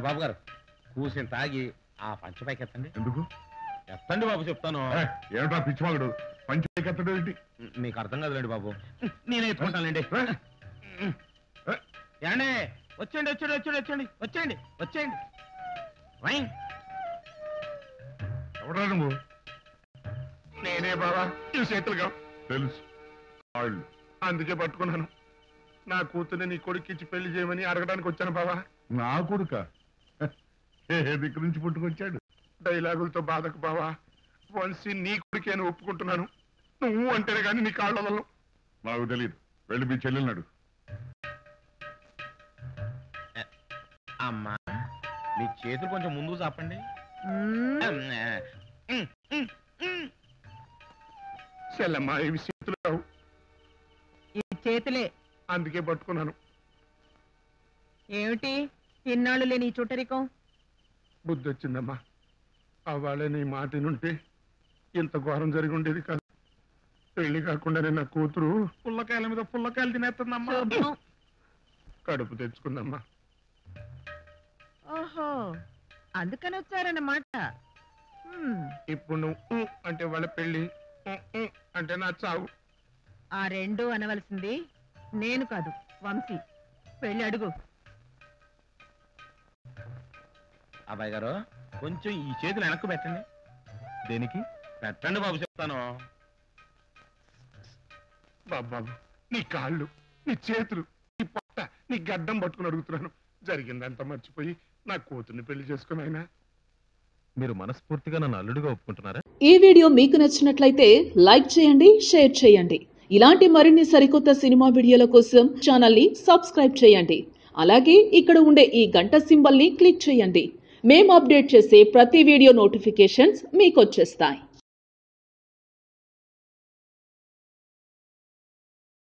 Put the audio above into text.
బాబు గారు కూసిన తాగి ఆ పంచపైకి ఎత్తండి. ఎందుకు ఎత్తండి బాబు, చెప్తాను. ఏమిటా పిచ్చివాగుడు? పంచపైకి ఎత్తడం ఏంటి? మీకు అర్థం కాదులేండి బాబు, నేనే ఎత్తుకుంటానండి. ఏమండి, వచ్చేయండి వచ్చేయండి వచ్చేయండి వచ్చేయండి వచ్చేయండి వచ్చేయండి. వైన్ ఎవడా నువ్వు? నేనే బావా, ఈ చేతులుగా తెలుసు, వాళ్ళు అందుకే పట్టుకున్నాను. నా కూతుర్ని నీ కొడుక్కిచ్చి పెళ్లి చేయమని అడగడానికి వచ్చాను బావా. నా కొడుక ఏ దిక్కు నుంచి పుట్టుకొచ్చాడు? డైలాగులతో బాధకు బావా, వంశీ నీ కొడుకే అని ఒప్పుకుంటున్నాను. నువ్వు అంటేనే కానీ నీ కాళ్ళలో. నాకు తెలియదు, వెళ్ళి మీ చెల్లెన్నాడు. అమ్మా, మీ చేతులు కొంచెం ముందుకు చాపండి. చెల్లమ్మా, ఇవి చేతులు కావు. ఈ చేతులే. అందుకే పట్టుకున్నాను. ఏమిటి ఇన్నాళ్ళు లేని ఈ చుట్టరికం? బుద్ధి వచ్చిందమ్మా. అవాళే నీ మాట నుంటే ఇంత ఘోరం జరిగి ఉండేది కాదు. పెళ్లి కాకుండానే నా కూతురు పుల్లకాయల మీద పుల్లకాయలు తినేస్తుందమ్మా. కడుపు తెచ్చుకుందమ్మా. ఓహో, అందుకని వచ్చారన్నమాట. ఇప్పుడు నువ్వు అంటే వాళ్ళ పెళ్లి, అంటే నా చావు. ఆ రెండు అనవలసింది నేను కాదు, వంశీ. పెళ్లి అడుగు. అబ్బాయి గారు, కొంచెం ఈ చేతులు వెనక్కు పెట్టండి. దేనికి? పెట్టండి బాబు, చెప్తాను. బాబు, నీ కాళ్ళు, నీ చేతులు, నీ పొట్ట, నీ గడ్డం పట్టుకుని అడుగుతున్నాను. జరిగిందంతా మర్చిపోయి నా కూతుర్ని పెళ్లి చేసుకుని అయినా. మీరు మనస్ఫూర్తిగా నన్ను అల్లుడిగా ఒప్పుకుంటున్నారా? ఈ వీడియో మీకు నచ్చినట్లయితే లైక్ చేయండి, షేర్ చేయండి. ఇలాంటి మరిన్ని సరికొత్త సినిమా వీడియోల కోసం ఛానల్ ని సబ్స్క్రైబ్ చేయండి. అలాగే ఇక్కడ ఉండే ఈ గంట సింబల్ ని క్లిక్ చేయండి. మేము అప్డేట్ చేసే ప్రతి వీడియో నోటిఫికేషన్స్ మీకు వచ్చేస్తాయి.